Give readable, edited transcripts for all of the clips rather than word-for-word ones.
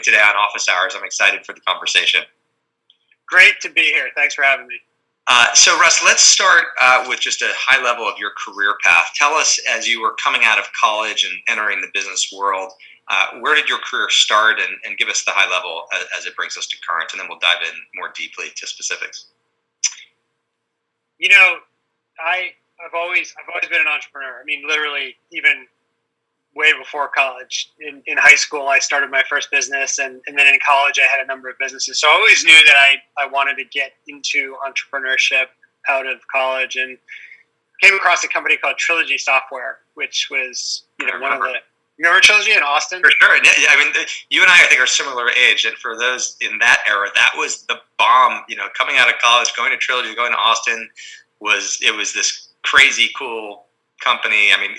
me today on Office Hours. I'm excited for the conversation. Great to be here. Thanks for having me. So, Russ, let's start with just a high level of your career path. Tell us, as you were coming out of college and entering the business world, where did your career start, and give us the high level as it brings us to current, and then we'll dive in more deeply to specifics. You know, I've always been an entrepreneur. I mean, literally, even way before college. In high school, I started my first business, and then in college, I had a number of businesses. So I always knew that I wanted to get into entrepreneurship out of college, and came across a company called Trilogy Software, which was one of the. You remember Trilogy in Austin? For sure. Yeah, I mean, you and I think, are similar age, and for those in that era, that was the bomb. Coming out of college, going to Trilogy, going to Austin, was this crazy cool company. I mean,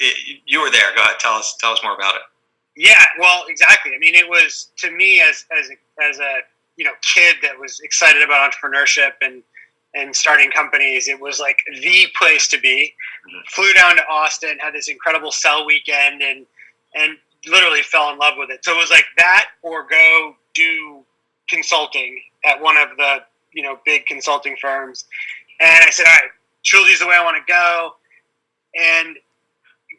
you were there. Go ahead, tell us more about it. Yeah, well, exactly. I mean, it was, to me, as a kid that was excited about entrepreneurship and starting companies, it was like the place to be. Mm-hmm. Flew down to Austin, had this incredible sell weekend, and literally fell in love with it. So it was like that, or go do consulting at one of the big consulting firms. And I said, all right, Trilogy's the way I want to go. And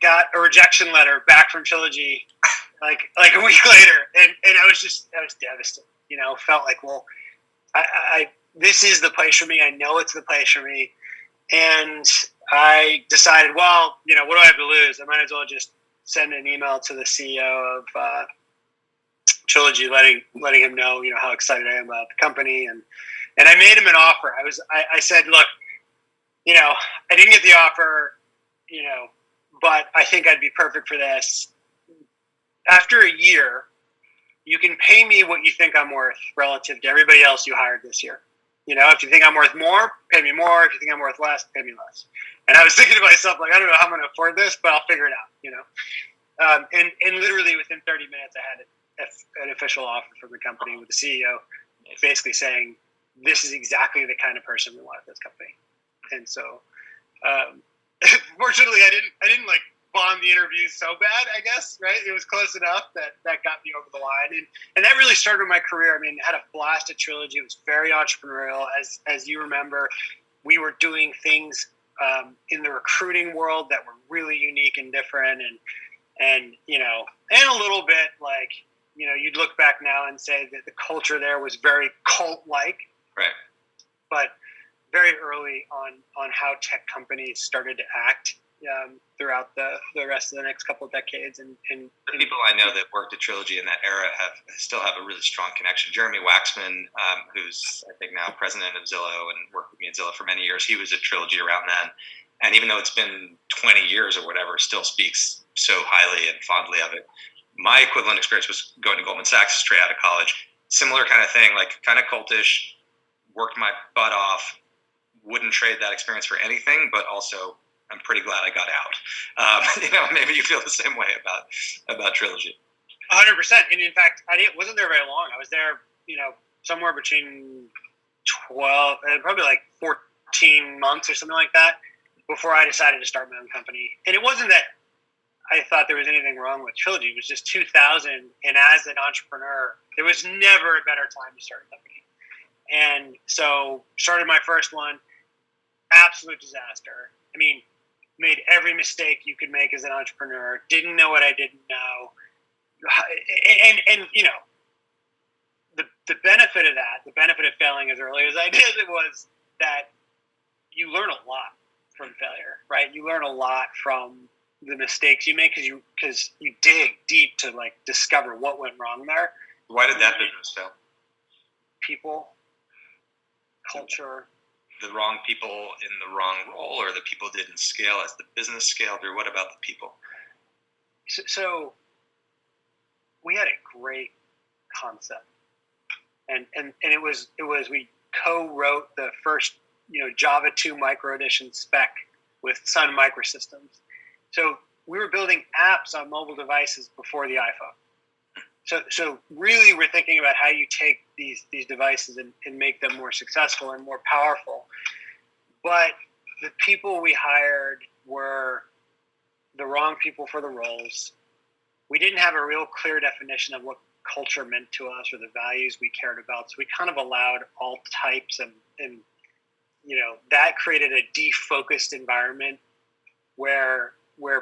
got a rejection letter back from Trilogy like a week later, and I was devastated. Felt like, well, I this is the place for me. I know it's the place for me, and I decided, well, what do I have to lose? I might as well just send an email to the CEO of Trilogy, letting him know how excited I am about the company, and I made him an offer. I said, look, I didn't get the offer. But I think I'd be perfect for this. After a year, you can pay me what you think I'm worth relative to everybody else you hired this year. If you think I'm worth more, pay me more. If you think I'm worth less, pay me less. And I was thinking to myself, like, I don't know how I'm going to afford this, but I'll figure it out, And literally within 30 minutes, I had an official offer from the company with the CEO basically saying, this is exactly the kind of person we want at this company. And so... fortunately, I didn't like bomb the interview so bad, I guess, right? It was close enough that got me over the line. And that really started my career. I mean, I had a blast at Trilogy. It was very entrepreneurial. As you remember, we were doing things in the recruiting world that were really unique and different, and a little bit like, you'd look back now and say that the culture there was very cult-like. Right. But very early on how tech companies started to act throughout the rest of the next couple of decades. And the people I know that worked at Trilogy in that era still have a really strong connection. Jeremy Waxman, who's I think now president of Zillow and worked with me at Zillow for many years, he was at Trilogy around then. And even though it's been 20 years or whatever, still speaks so highly and fondly of it. My equivalent experience was going to Goldman Sachs straight out of college. Similar kind of thing, like kind of cultish, worked my butt off. Wouldn't trade that experience for anything, but also I'm pretty glad I got out. Maybe you feel the same way about Trilogy. 100%. And in fact, wasn't there very long. I was there, somewhere between 12 and probably like 14 months or something like that before I decided to start my own company. And it wasn't that I thought there was anything wrong with Trilogy. It was just 2000, and as an entrepreneur, there was never a better time to start a company. And so started my first one. Absolute disaster. I mean, made every mistake you could make as an entrepreneur. Didn't know what I didn't know. And the benefit of that, the benefit of failing as early as I did, it was that you learn a lot from failure, right? You learn a lot from the mistakes you make because you dig deep to like discover what went wrong there. Why did that business fail? People, culture. The wrong people in the wrong role, or the people didn't scale as the business scaled, or what about the people? So we had a great concept, and it was we co-wrote the first Java 2 micro edition spec with Sun Microsystems. So we were building apps on mobile devices before the iPhone. So really we're thinking about how you take these devices and make them more successful and more powerful. But the people we hired were the wrong people for the roles. We didn't have a real clear definition of what culture meant to us or the values we cared about. So we kind of allowed all types and that created a defocused environment where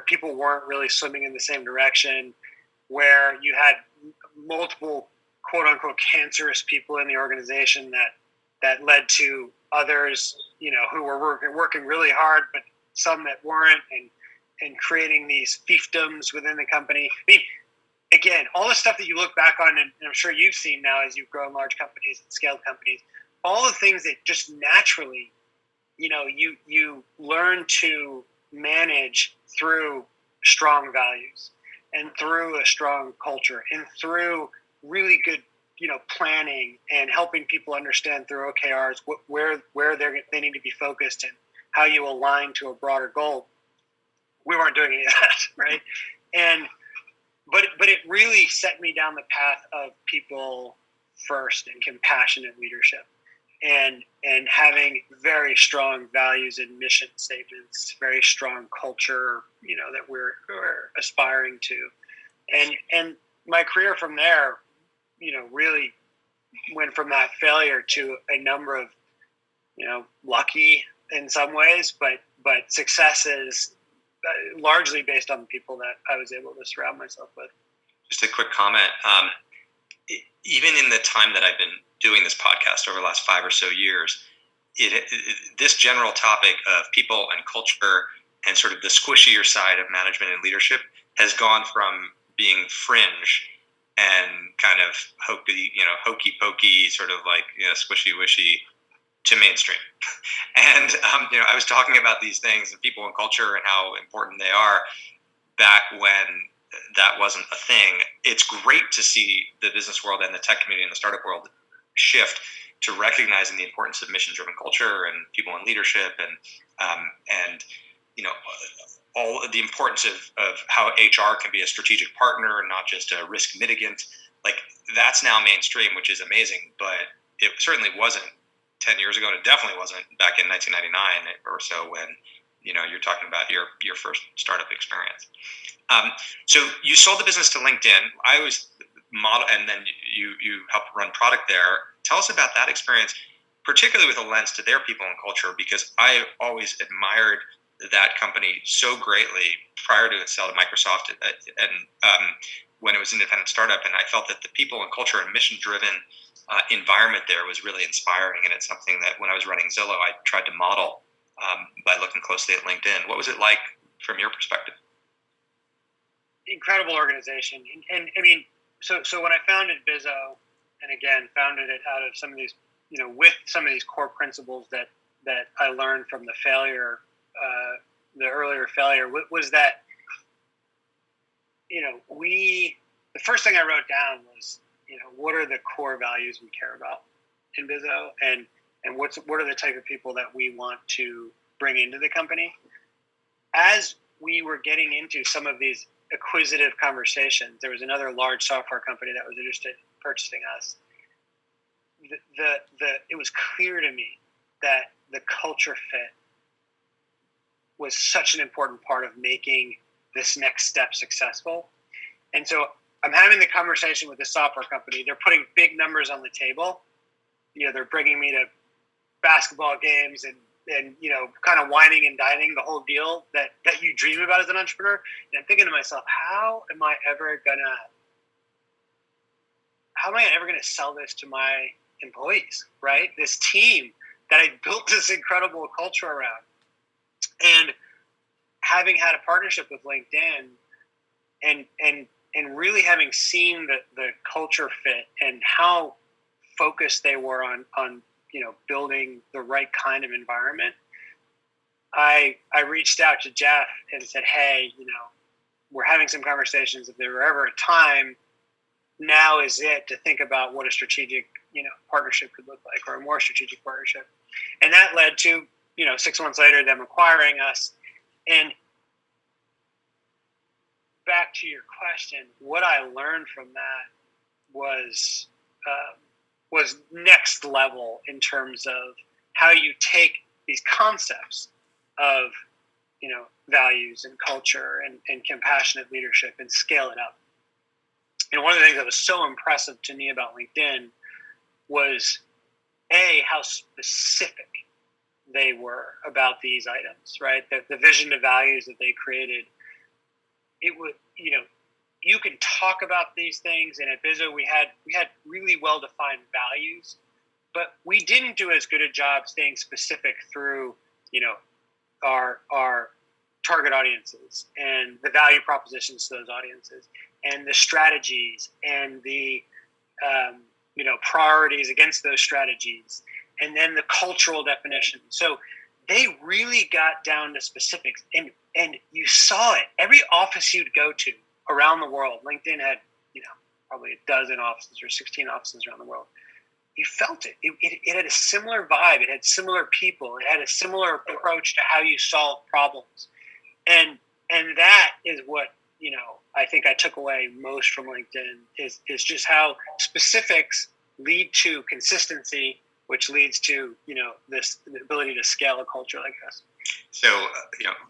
people weren't really swimming in the same direction, where you had multiple quote unquote cancerous people in the organization that led to others, who were working really hard, but some that weren't, and creating these fiefdoms within the company. I mean, again, all the stuff that you look back on, and I'm sure you've seen now as you've grown large companies and scaled companies, all the things that just naturally, you learn to manage through strong values and through a strong culture and through really good, planning and helping people understand through OKRs where they need to be focused and how you align to a broader goal. We weren't doing any of that, right? But it really set me down the path of people first and compassionate leadership, and having very strong values and mission statements, very strong culture, that we're aspiring to, and my career from there, really went from that failure to a number of, lucky in some ways, but successes largely based on the people that I was able to surround myself with. Just a quick comment. Even in the time that I've been doing this podcast over the last 5 or so years, this general topic of people and culture and sort of the squishier side of management and leadership has gone from being fringe and kind of hokey pokey, sort of like, squishy wishy, to mainstream. And, I was talking about these things and people and culture and how important they are back when that wasn't a thing. It's great to see the business world and the tech community and the startup world shift to recognizing the importance of mission-driven culture and people in leadership and all of the importance of how HR can be a strategic partner and not just a risk mitigant. Like, that's now mainstream, which is amazing, but it certainly wasn't 10 years ago, and it definitely wasn't back in 1999 or so when, you're talking about your first startup experience. So you sold the business to LinkedIn. I was model, and then you helped run product there. Tell us about that experience, particularly with a lens to their people and culture, because I always admired that company so greatly prior to its sale to Microsoft and when it was an independent startup. And I felt that the people and culture and mission-driven environment there was really inspiring. And it's something that when I was running Zillow, I tried to model by looking closely at LinkedIn. What was it like from your perspective? Incredible organization. And I mean, so when I founded Bizzo, and again, founded it out of some of these, with some of these core principles that I learned from the failure, the earlier failure, was that, the first thing I wrote down was, what are the core values we care about in Bizzo, and what are the type of people that we want to bring into the company. As we were getting into some of these acquisitive conversations, there was another large software company that was interested in purchasing us. It was clear to me that the culture fit was such an important part of making this next step successful. And so I'm having the conversation with the software company. They're putting big numbers on the table. They're bringing me to basketball games and kind of wining and dining, the whole deal that you dream about as an entrepreneur. And I'm thinking to myself, how am I ever gonna sell this to my employees, right? This team that I built this incredible culture around. And having had a partnership with LinkedIn and really having seen the culture fit and how focused they were on building the right kind of environment, I reached out to Jeff and said, hey, we're having some conversations. If there were ever a time, now is it to think about what a strategic, partnership could look like, or a more strategic partnership. And that led to, 6 months later, them acquiring us. And back to your question, what I learned from that was next level in terms of how you take these concepts of, values and culture and compassionate leadership and scale it up. one of the things that was so impressive to me about LinkedIn was how specific they were about these items, right? The vision, the values that they created. It would, you can talk about these things, and at Bizzo we had really well defined values, but we didn't do as good a job staying specific through, our target audiences and the value propositions to those audiences and the strategies and the priorities against those strategies, and then the cultural definition. So they really got down to specifics, and you saw it. Every office you'd go to around the world, LinkedIn had, probably a dozen offices or 16 offices around the world. You felt it. It had a similar vibe. It had similar people. It had a similar approach to how you solve problems. And that is what, I think I took away most from LinkedIn is just how specifics lead to consistency, which leads to, the ability to scale a culture like this. So,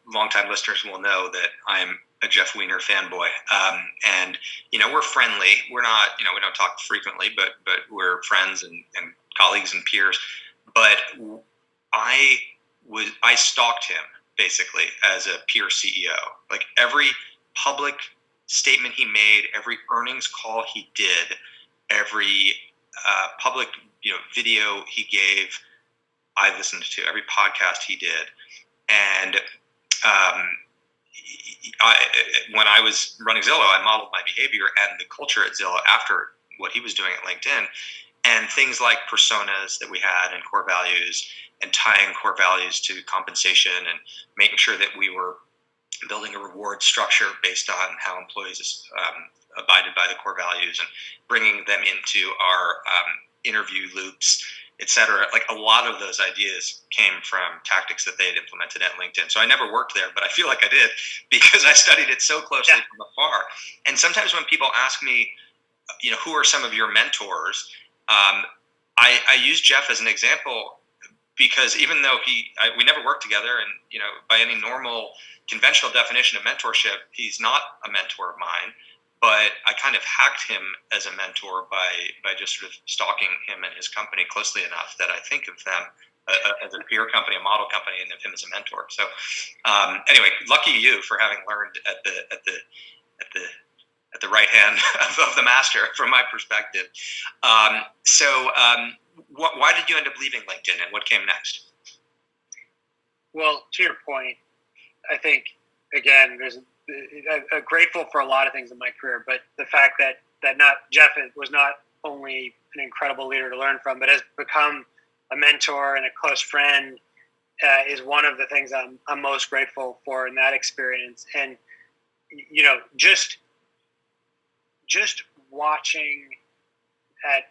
longtime listeners will know that I'm a Jeff Weiner fanboy. And, we're friendly. We're not, we don't talk frequently, but we're friends and colleagues and peers. But I stalked him basically as a peer CEO. Like every public statement he made, every earnings call he did, every public video he gave, I listened to every podcast he did. And when I was running Zillow, I modeled my behavior and the culture at Zillow after what he was doing at LinkedIn. And things like personas that we had and core values, and tying core values to compensation, and making sure that we were building a reward structure based on how employees abided by the core values, and bringing them into our interview loops, et cetera. Like a lot of those ideas came from tactics that they had implemented at LinkedIn. So I never worked there, but I feel like I did because I studied it so closely from afar. And sometimes when people ask me, who are some of your mentors? I use Jeff as an example because even though we never worked together, and by any normal conventional definition of mentorship, he's not a mentor of mine. But I kind of hacked him as a mentor by just sort of stalking him and his company closely enough that I think of them as a peer company, a model company, and of him as a mentor. So anyway, lucky you for having learned at the right hand of the master, from my perspective. Why did you end up leaving LinkedIn, and what came next? Well, to your point, I think again, I'm grateful for a lot of things in my career, but the fact that Jeff was not only an incredible leader to learn from, but has become a mentor and a close friend is one of the things I'm most grateful for in that experience. And just watching at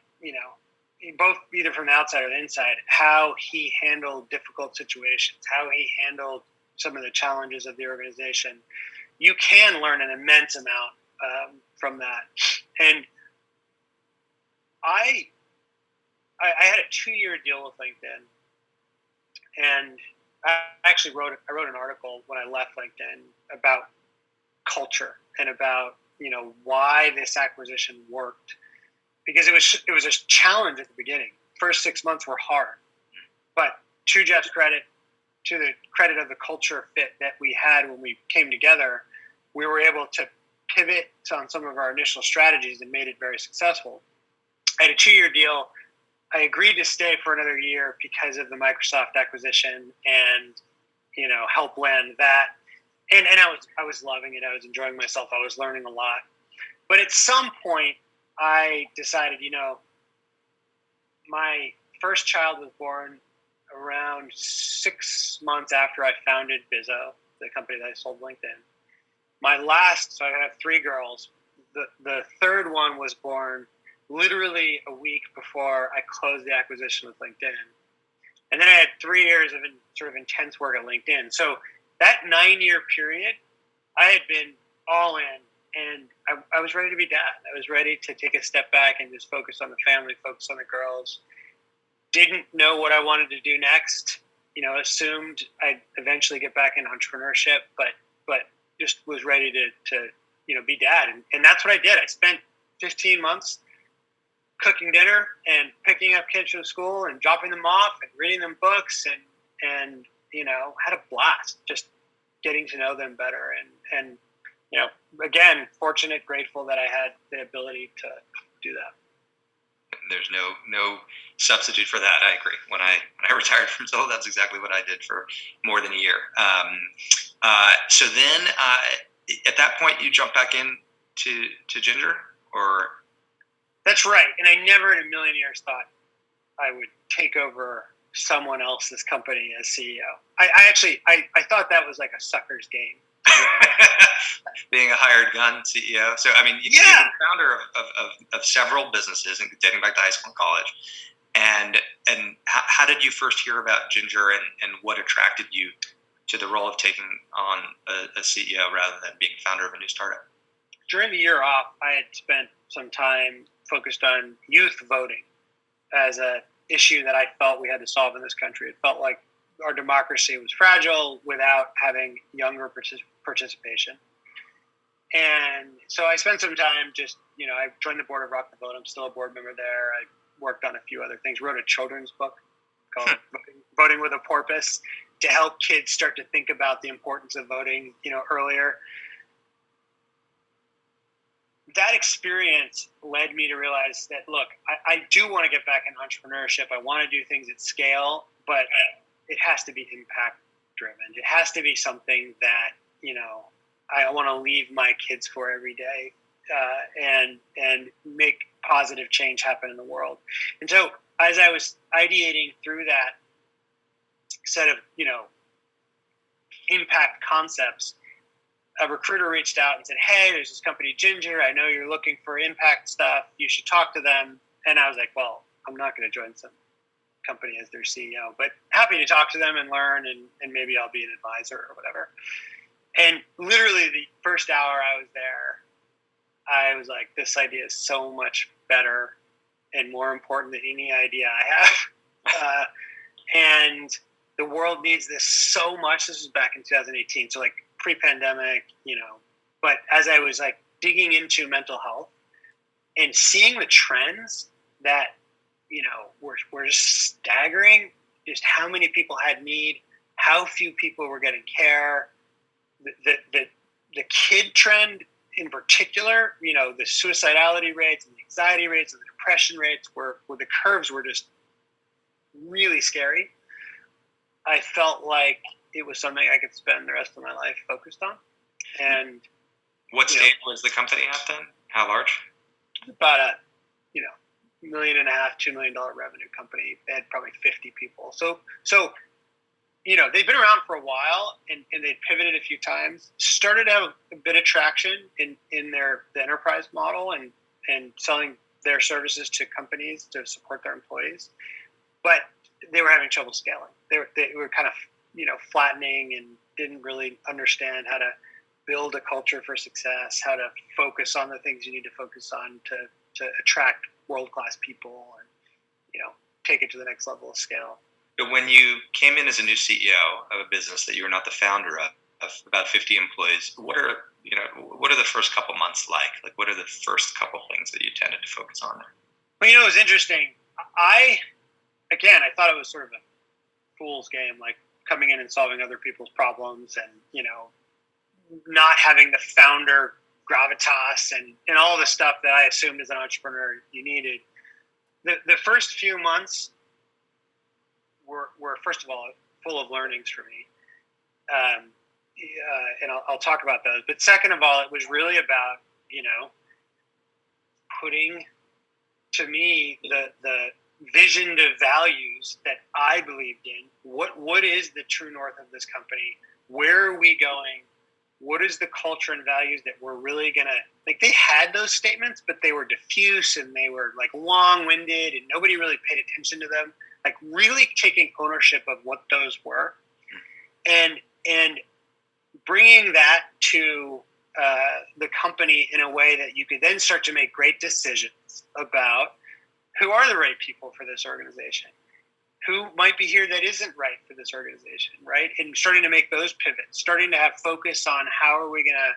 both either from the outside or the inside, how he handled difficult situations, how he handled some of the challenges of the organization. You can learn an immense amount from that. And I had a 2-year deal with LinkedIn, and I actually wrote an article when I left LinkedIn about culture and about why this acquisition worked, because it was a challenge at the beginning. First 6 months were hard, but to Jeff's credit, to the credit of the culture fit that we had when we came together, we were able to pivot on some of our initial strategies and made it very successful. I had a 2-year deal. I agreed to stay for another year because of the Microsoft acquisition and, help land that. And I was loving it. I was enjoying myself. I was learning a lot. But at some point, I decided, my first child was born around 6 months after I founded Bizzo, the company that I sold LinkedIn. So I have 3 girls. The third one was born literally a week before I closed the acquisition with LinkedIn. And then I had 3 years of sort of intense work at LinkedIn. So that 9-year period, I had been all in, and I was ready to be dad. I was ready to take a step back and just focus on the family, focus on the girls. Didn't know what I wanted to do next. Assumed I'd eventually get back in entrepreneurship, but just was ready to be dad. And that's what I did. I spent 15 months cooking dinner and picking up kids from school and dropping them off and reading them books and had a blast just getting to know them better. And again, fortunate, grateful that I had the ability to do that. There's no substitute for that. I agree. When I retired from Zillow, that's exactly what I did for more than a year. So then at that point, you jumped back in to Ginger, or? That's right. And I never in a million years thought I would take over someone else's company as CEO. I thought that was like a sucker's game. Being a hired gun CEO. So, I mean, you're the founder of several businesses, dating back to high school and college. And how did you first hear about Ginger, and what attracted you to the role of taking on a CEO rather than being founder of a new startup? During the year off, I had spent some time focused on youth voting as a issue that I felt we had to solve in this country. It felt like our democracy was fragile without having younger participation. And so I spent some time I joined the board of Rock the Vote. I'm still a board member there. I worked on a few other things, wrote a children's book called Voting with a Porpoise to help kids start to think about the importance of voting, earlier. That experience led me to realize that, look, I do want to get back in entrepreneurship. I want to do things at scale, but it has to be impact driven. It has to be something that, I want to leave my kids for every day, and make positive change happen in the world. And so as I was ideating through that set of, impact concepts, a recruiter reached out and said, "Hey, there's this company, Ginger. I know you're looking for impact stuff. You should talk to them." And I was like, well, I'm not going to join some company as their CEO, but happy to talk to them and learn, and maybe I'll be an advisor or whatever. And literally the first hour I was there, I was like, this idea is so much better and more important than any idea I have. And the world needs this so much. This was back in 2018. So like pre-pandemic, but as I was like digging into mental health and seeing the trends that, were just staggering, just how many people had need, how few people were getting care, the kid trend in particular, the suicidality rates and the anxiety rates and the depression rates where the curves were just really scary. I felt like it was something I could spend the rest of my life focused on. And what stage was the company at then? How large? About a, $1.5 million, $2 million revenue company. They had probably 50 people. So they've been around for a while, and they'd pivoted a few times, started to have a bit of traction in the enterprise model and selling their services to companies to support their employees. But they were having trouble scaling. They were kind of, flattening and didn't really understand how to build a culture for success, how to focus on the things you need to focus on to attract world-class people and, take it to the next level of scale. But when you came in as a new CEO of a business that you were not the founder of about 50 employees, what are the first couple months like? Like, what are the first couple things that you tended to focus on there? Well, it was interesting. I thought it was sort of a fool's game, like coming in and solving other people's problems and, not having the founder gravitas and all the stuff that I assumed as an entrepreneur you needed. The first few months were first of all full of learnings for me, and I'll talk about those. But second of all, it was really about putting, to me, the vision to values that I believed in. What is the true north of this company? Where are we going? What is the culture and values that we're really gonna, like, they had those statements, but they were diffuse and they were like long-winded and nobody really paid attention to them. Like really taking ownership of what those were and bringing that to the company in a way that you could then start to make great decisions about who are the right people for this organization, who might be here that isn't right for this organization, right? And starting to make those pivots, starting to have focus on how are we going to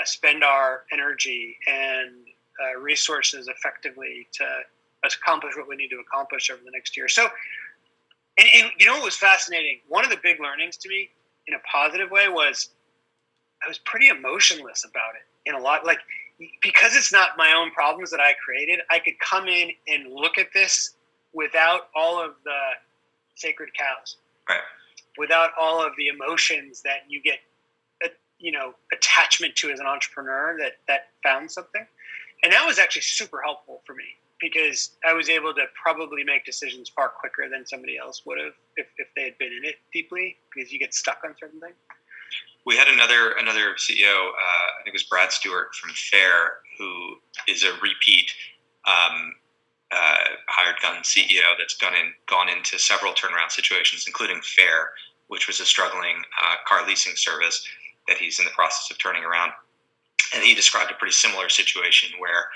spend our energy and resources effectively to accomplish what we need to accomplish over the next year. So, and you know what was fascinating? One of the big learnings to me in a positive way was I was pretty emotionless about it in a lot, like, because it's not my own problems that I created, I could come in and look at this without all of the sacred cows, right, without all of the emotions that you get, attachment to as an entrepreneur that found something. And that was actually super helpful for me because I was able to probably make decisions far quicker than somebody else would have if they had been in it deeply, because you get stuck on certain things. We had another CEO, I think it was Brad Stewart from Fair, who is a repeat hired gun CEO that's gone into several turnaround situations, including Fair, which was a struggling car leasing service that he's in the process of turning around. And he described a pretty similar situation where,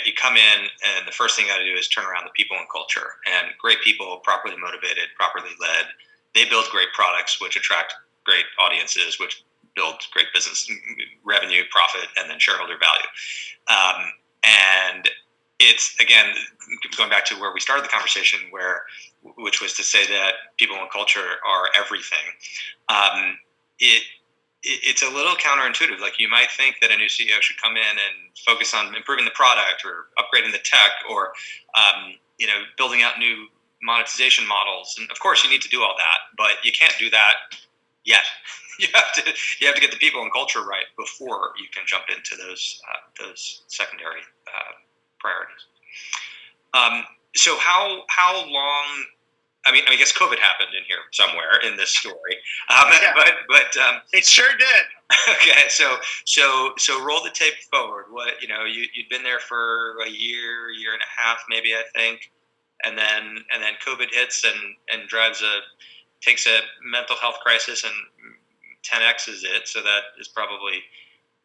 you come in and the first thing you got to do is turn around the people and culture. And great people, properly motivated, properly led, they build great products, which attract great audiences, which build great business revenue, profit, and then shareholder value. And it's, again, going back to where we started the conversation, which was to say that people and culture are everything. It's a little counterintuitive. Like, you might think that a new CEO should come in and focus on improving the product or upgrading the tech or, building out new monetization models. And of course you need to do all that, but you can't do that yet. You have to get the people and culture right before you can jump into those secondary priorities. So how long? I guess COVID happened in here somewhere in this story, Yeah. but it sure did. Okay, so roll the tape forward. What you'd been there for a year and a half, maybe, I think, and then COVID hits and takes a mental health crisis and 10x's it. So that is probably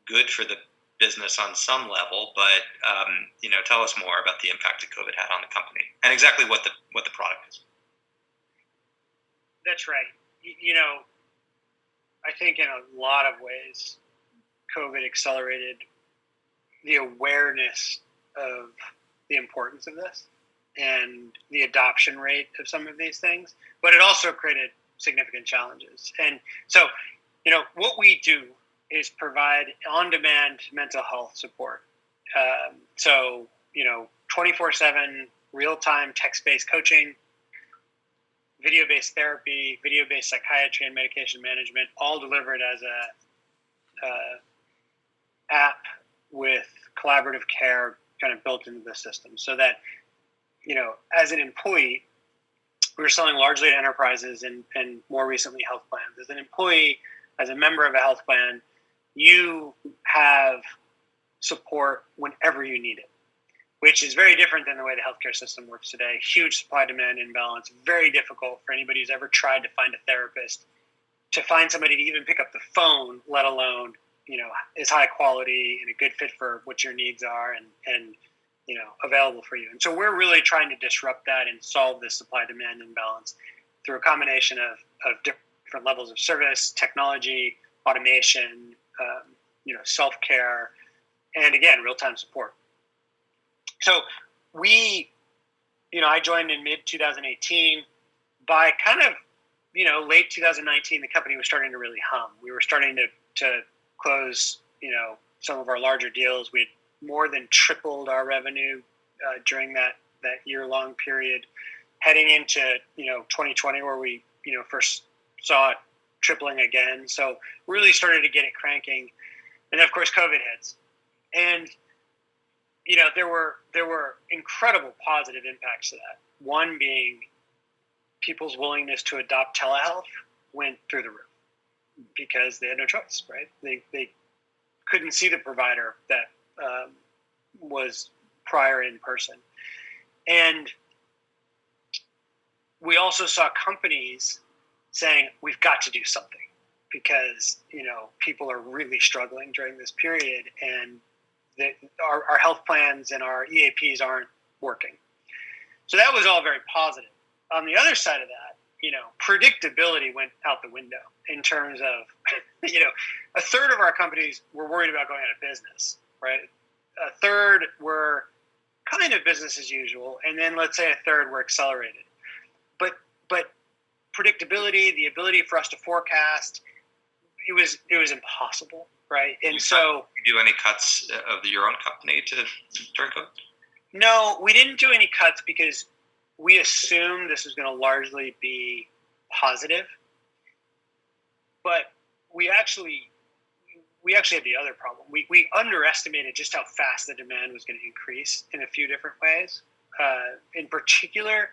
good for the business on some level. But tell us more about the impact that COVID had on the company and exactly what the product is. That's right. I think in a lot of ways, COVID accelerated the awareness of the importance of this and the adoption rate of some of these things, but it also created significant challenges. And so, what we do is provide on-demand mental health support. 24/7 real-time text-based coaching, video-based therapy, video-based psychiatry and medication management, all delivered as a app with collaborative care kind of built into the system. So that, as an employee, we were selling largely to enterprises and more recently health plans. As an employee, as a member of a health plan, you have support whenever you need it, which is very different than the way the healthcare system works today. Huge supply-demand imbalance, very difficult for anybody who's ever tried to find a therapist, to find somebody to even pick up the phone, let alone, is high quality and a good fit for what your needs are and available for you. And so we're really trying to disrupt that and solve this supply-demand imbalance through a combination of different levels of service, technology, automation, self-care, and again, real-time support. So I joined in mid-2018. By kind of, late 2019, the company was starting to really hum. We were starting to close, some of our larger deals. We had more than tripled our revenue during that year-long period, heading into, 2020, where we, first saw it tripling again. So really started to get it cranking. And then, of course, COVID hits. And there were incredible positive impacts to that. One being people's willingness to adopt telehealth went through the roof because they had no choice, right? They couldn't see the provider that was prior in person. And we also saw companies saying, we've got to do something because, people are really struggling during this period and our health plans and our EAPs aren't working. So that was all very positive. On the other side of that, predictability went out the window in terms of, a third of our companies were worried about going out of business, right? a third were kind of business as usual, and then let's say a third were accelerated. But predictability, the ability for us to forecast, it was impossible, right? And so, do any cuts of your own company during COVID? No, we didn't do any cuts because we assumed this was going to largely be positive. But we actually had the other problem. We underestimated just how fast the demand was going to increase in a few different ways. In particular,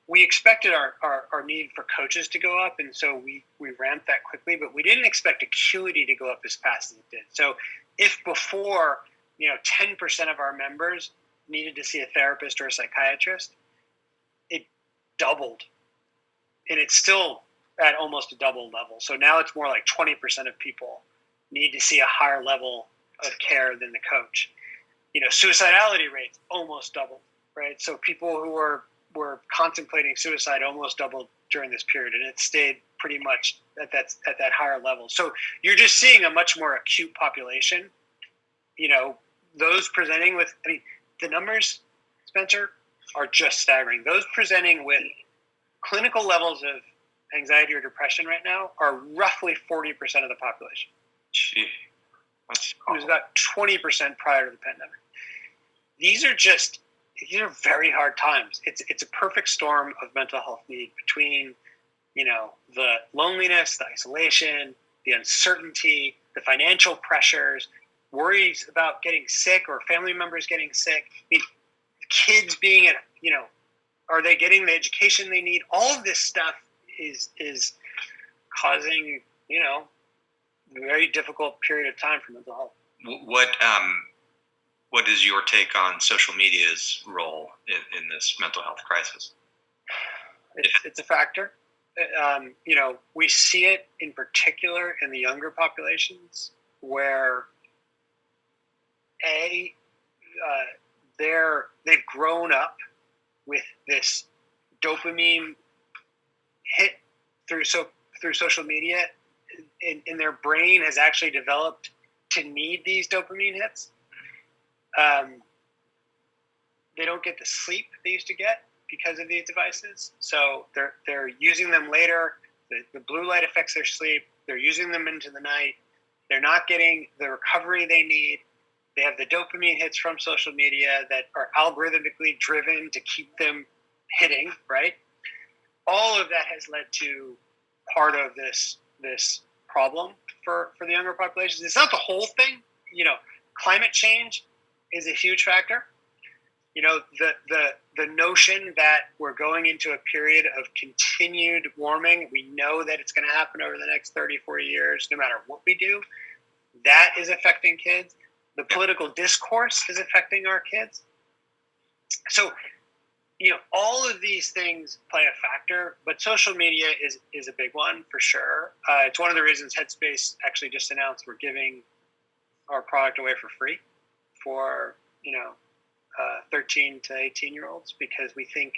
we expected our need for coaches to go up, and so we ramped that quickly, but we didn't expect acuity to go up as fast as it did. So if before, 10% of our members needed to see a therapist or a psychiatrist, it doubled. And it's still at almost a double level. So now it's more like 20% of people need to see a higher level of care than the coach. Suicidality rates almost doubled, right? So people who were contemplating suicide almost doubled during this period, and it stayed pretty much at that higher level. So you're just seeing a much more acute population. Those presenting with, the numbers, Spencer, are just staggering. Those presenting with clinical levels of anxiety or depression right now are roughly 40% of the population. Gee, it was about 20% prior to the pandemic. These are very hard times. It's a perfect storm of mental health need between, the loneliness, the isolation, the uncertainty, the financial pressures, worries about getting sick or family members getting sick. Kids being are they getting the education they need? All of this stuff is causing, a very difficult period of time for mental health. What is your take on social media's role in this mental health crisis? It's a factor. We see it in particular in the younger populations where they've grown up with this dopamine hit through social media, and their brain has actually developed to need these dopamine hits. They don't get the sleep they used to get because of these devices. So they're using them later. The blue light affects their sleep. They're using them into the night. They're not getting the recovery they need. They have the dopamine hits from social media that are algorithmically driven to keep them hitting, right? All of that has led to part of this problem for the younger populations. It's not the whole thing. Climate change is a huge factor. The notion that we're going into a period of continued warming, we know that it's going to happen over the next 30, 40 years, no matter what we do, that is affecting kids. The political discourse is affecting our kids. So, all of these things play a factor, but social media is a big one for sure. It's one of the reasons Headspace actually just announced we're giving our product away for free for 13 to 18-year-olds, because we think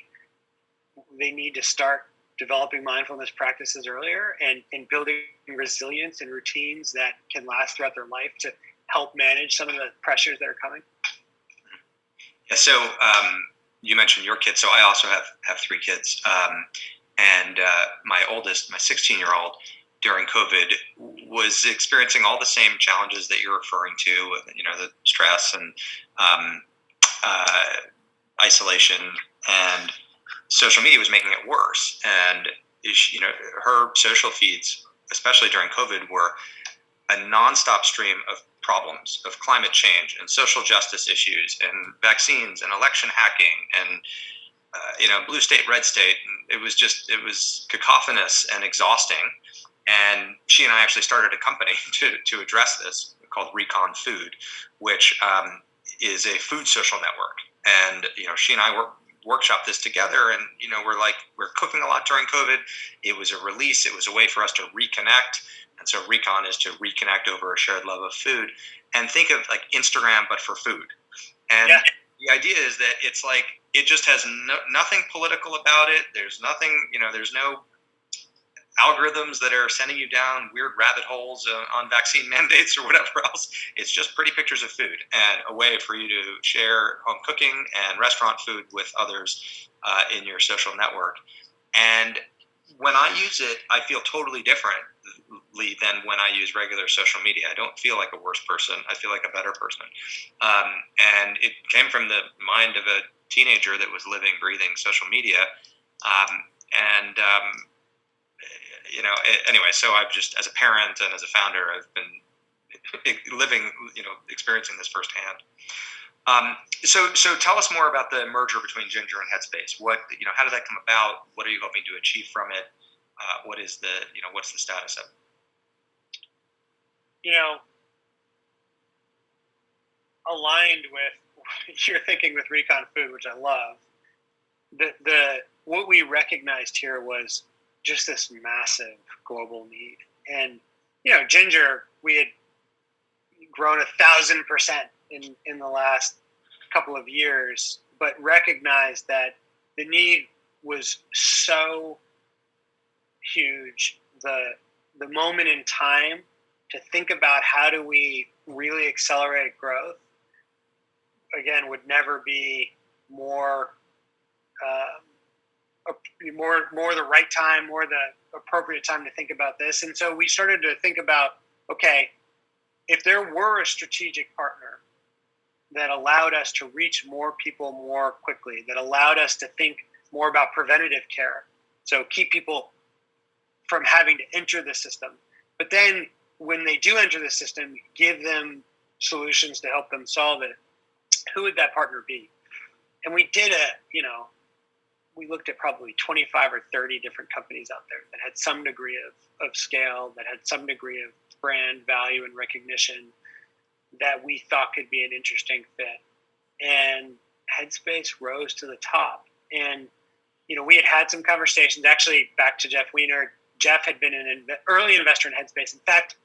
they need to start developing mindfulness practices earlier and building resilience and routines that can last throughout their life to help manage some of the pressures that are coming. Yeah. So you mentioned your kids. So I also have three kids, and my oldest, my 16-year-old, during COVID was experiencing all the same challenges that you're referring to, the stress and isolation, and social media was making it worse. And her social feeds, especially during COVID, were a nonstop stream of problems of climate change and social justice issues and vaccines and election hacking and blue state, red state. And it was cacophonous and exhausting. And she and I actually started a company to address this called Recon Food, which is a food social network. And she and I workshop this together, and we're cooking a lot during COVID. It was a release. It was a way for us to reconnect. And so Recon is to reconnect over a shared love of food, and think of like Instagram but for food. And the idea is that it's like it just has nothing political about it. There's nothing, there's no algorithms that are sending you down weird rabbit holes on vaccine mandates or whatever else. It's just pretty pictures of food and a way for you to share home cooking and restaurant food with others in your social network. And when I use it, I feel totally differently than when I use regular social media. I don't feel like a worse person. I feel like a better person. And it came from the mind of a teenager that was living, breathing social media. Anyway, so I've just, as a parent and as a founder, I've been living, experiencing this firsthand. So tell us more about the merger between Ginger and Headspace. How did that come about? What are you hoping to achieve from it? What's the status of it? Aligned with your thinking with Recon Food, which I love. What we recognized here was just this massive global need. And, Ginger, we had grown 1,000% in the last couple of years, but recognized that the need was so huge. The moment in time to think about how do we really accelerate growth, again, would never be more the right time, more the appropriate time to think about this. And so we started to think about, okay, if there were a strategic partner that allowed us to reach more people more quickly, that allowed us to think more about preventative care, so keep people from having to enter the system, but then when they do enter the system, give them solutions to help them solve it, who would that partner be? And we did we looked at probably 25 or 30 different companies out there that had some degree of scale, that had some degree of brand value and recognition that we thought could be an interesting fit. And Headspace rose to the top. And, we had some conversations, actually back to Jeff Weiner. Jeff had been an early investor in Headspace. In fact,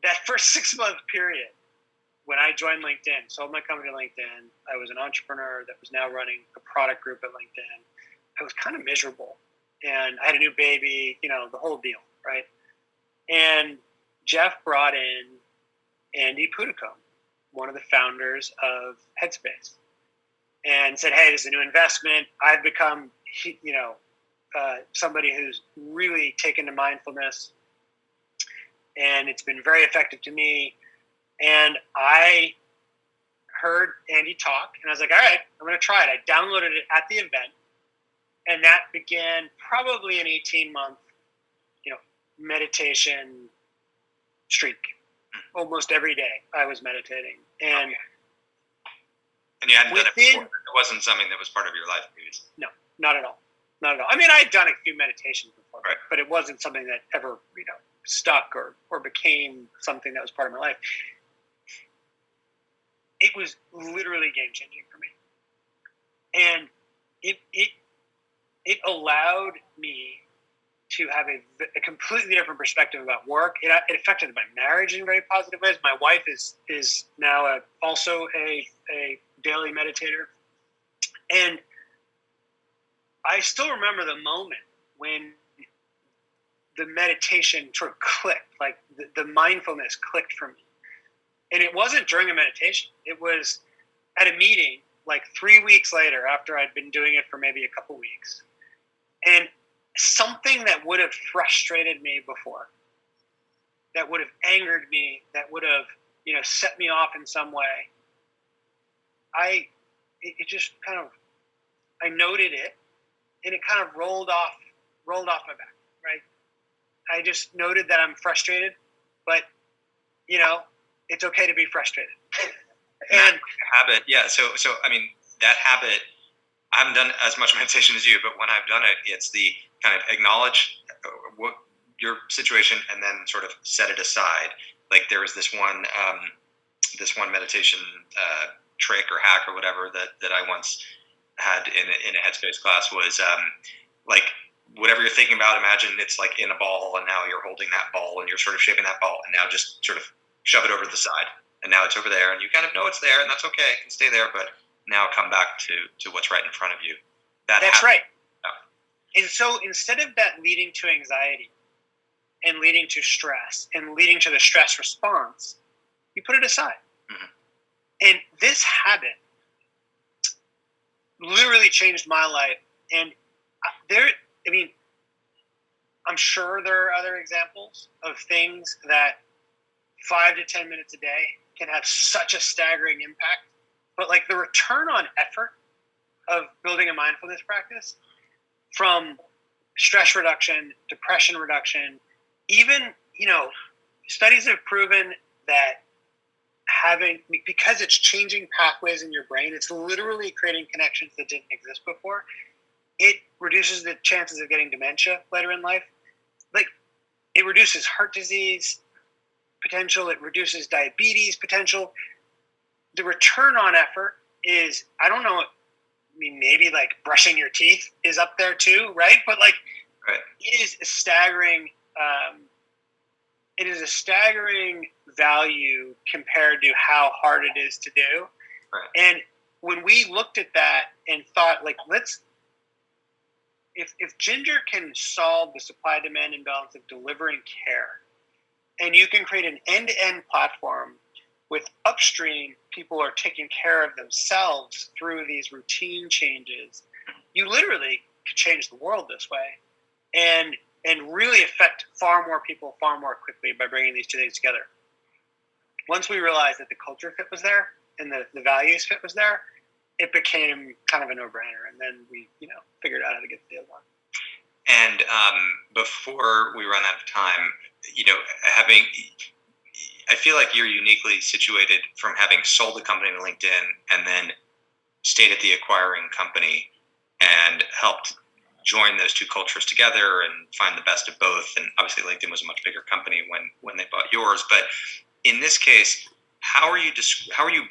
that first 6-month period, when I joined LinkedIn, sold my company to LinkedIn, I was an entrepreneur that was now running a product group at LinkedIn. I was kind of miserable. And I had a new baby, the whole deal, right? And Jeff brought in Andy Puddicombe, one of the founders of Headspace, and said, hey, this is a new investment. I've become, somebody who's really taken to mindfulness, and it's been very effective to me. And I heard Andy talk, and I was like, all right, I'm going to try it. I downloaded it at the event, and that began probably an 18-month, meditation streak. Almost every day I was meditating. And you hadn't done it before? It wasn't something that was part of your life previously? No, not at all. Not at all. I mean, I had done a few meditations before, right, but it wasn't something that ever, stuck or became something that was part of my life. It was literally game-changing for me. And it allowed me to have a completely different perspective about work. It affected my marriage in very positive ways. My wife is now also a daily meditator. And I still remember the moment when the meditation sort of clicked, like the mindfulness clicked for me. And it wasn't during a meditation. It was at a meeting like 3 weeks later after I'd been doing it for maybe a couple weeks. And something that would have frustrated me before, that would have angered me, that would have, set me off in some way, it just kind of, I noted it, and it kind of rolled off my back, right? I just noted that I'm frustrated, but, it's okay to be frustrated. And habit, yeah. So I mean, that habit, I haven't done as much meditation as you, but when I've done it, it's the kind of acknowledge what your situation and then sort of set it aside. Like there was this one meditation trick or hack or whatever that I once had in a Headspace class was like whatever you're thinking about, imagine it's like in a ball and now you're holding that ball and you're sort of shaping that ball and now just sort of shove it over to the side and now it's over there and you kind of know it's there and that's okay, it can stay there, but now come back to what's right in front of you. That's right. And so instead of that leading to anxiety and leading to stress and leading to the stress response, you put it aside. Mm-hmm. And this habit literally changed my life. And I'm sure there are other examples of things that 5 to 10 minutes a day can have such a staggering impact. But like the return on effort of building a mindfulness practice, from stress reduction, depression reduction, even, studies have proven that because it's changing pathways in your brain, it's literally creating connections that didn't exist before. It reduces the chances of getting dementia later in life. Like, it reduces heart disease potential. It reduces diabetes potential. The return on effort is, I don't know, maybe like brushing your teeth is up there too, right? But like, right. It is a staggering value compared to how hard it is to do. Right. And when we looked at that and thought, like, if Ginger can solve the supply-demand imbalance of delivering care, and you can create an end-to-end platform with upstream, people are taking care of themselves through these routine changes, you literally could change the world this way and really affect far more people far more quickly by bringing these two things together. Once we realized that the culture fit was there and the values fit was there, it became kind of a no-brainer. And then we, figured out how to get the deal done. And before we run out of time, I feel like you're uniquely situated from having sold the company to LinkedIn and then stayed at the acquiring company and helped join those two cultures together and find the best of both. And obviously LinkedIn was a much bigger company when they bought yours. But in this case, how are you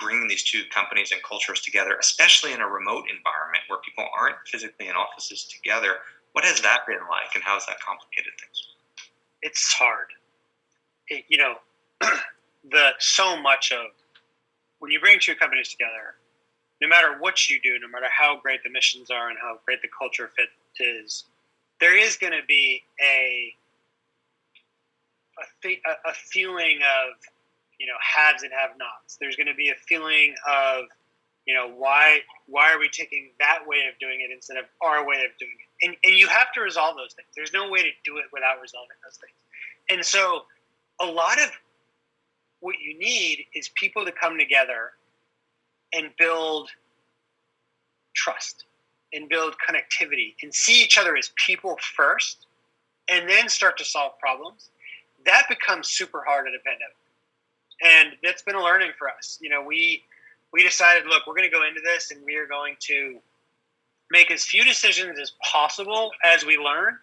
bringing these two companies and cultures together, especially in a remote environment where people aren't physically in offices together? What has that been like, and how has that complicated things? It's hard. So much of when you bring two companies together, no matter what you do, no matter how great the missions are and how great the culture fit is, there is going to be a feeling of, haves and have-nots. There's going to be a feeling of, why are we taking that way of doing it instead of our way of doing it? And you have to resolve those things. There's no way to do it without resolving those things. And so a lot of what you need is people to come together and build trust and build connectivity and see each other as people first and then start to solve problems. That becomes super hard in a pandemic. And that's been a learning for us. We decided, look, we're going to go into this and we are going to make as few decisions as possible as we learn.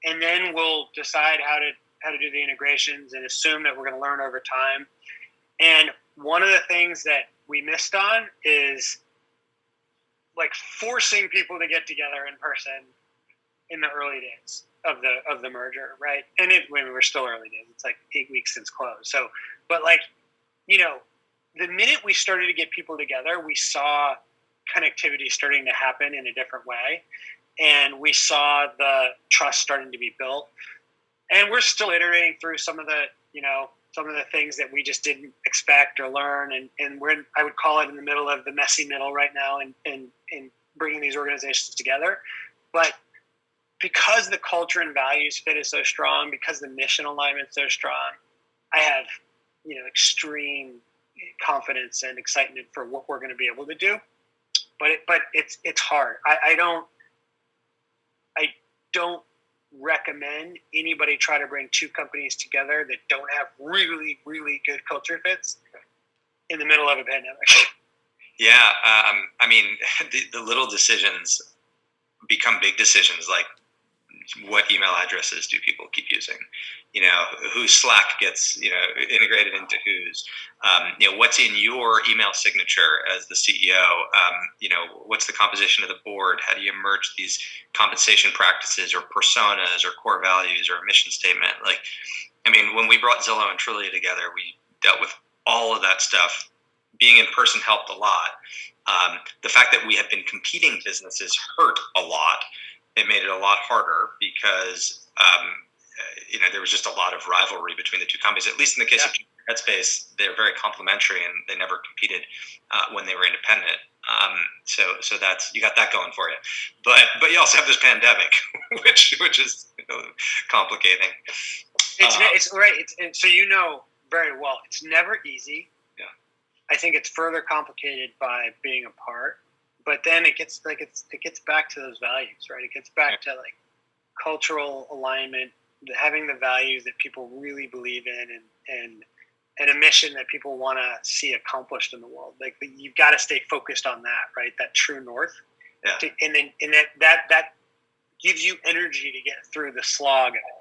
And then we'll decide how to do the integrations and assume that we're going to learn over time. And one of the things that we missed on is like forcing people to get together in person in the early days of the merger, right? And we're still early days. It's like 8 weeks since close. So, but like, the minute we started to get people together, we saw connectivity starting to happen in a different way. And we saw the trust starting to be built. And we're still iterating through some of the things that we just didn't expect or learn. And we're I would call it in the middle of the messy middle right now and bringing these organizations together. But because the culture and values fit is so strong, because the mission alignment is so strong, I have, extreme confidence and excitement for what we're going to be able to do. But it's hard. I don't recommend anybody try to bring two companies together that don't have really, really good culture fits in the middle of a pandemic. Yeah. The little decisions become big decisions, like what email addresses do people keep using? Whose Slack gets, integrated into whose, what's in your email signature as the CEO? What's the composition of the board? How do you merge these compensation practices or personas or core values or a mission statement? When we brought Zillow and Trillia together, we dealt with all of that stuff. Being in person helped a lot. The fact that we had been competing businesses hurt a lot. it made it a lot harder because there was just a lot of rivalry between the two companies. At least in the case of Headspace, they're very complementary and they never competed when they were independent. So that's, you got that going for you, but you also have this pandemic, which is complicating. It's right. It's so very well. It's never easy. Yeah. I think it's further complicated by being apart, but then it gets back to those values, right? It gets back to like cultural alignment, having the values that people really believe in, and a mission that people want to see accomplished in the world. Like you've got to stay focused on that, right? That true north. Yeah. And that gives you energy to get through the slog of it.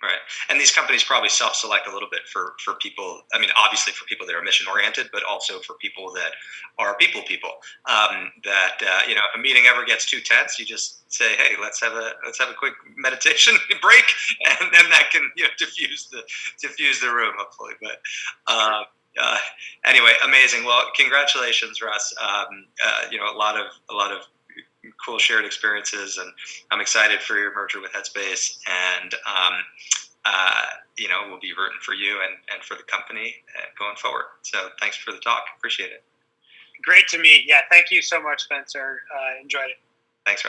Right. And these companies probably self-select a little bit for people. I mean, obviously for people that are mission-oriented, but also for people that are people. If a meeting ever gets too tense, you just say, "Hey, let's have a quick meditation break," and then that can diffuse the room, hopefully. But anyway, amazing. Well, congratulations, Russ. A lot of cool shared experiences, and I'm excited for your merger with Headspace, and we'll be rooting for you and for the company going forward. So thanks for the talk. Appreciate it. Great to meet. Yeah, thank you so much, Spencer. Enjoyed it.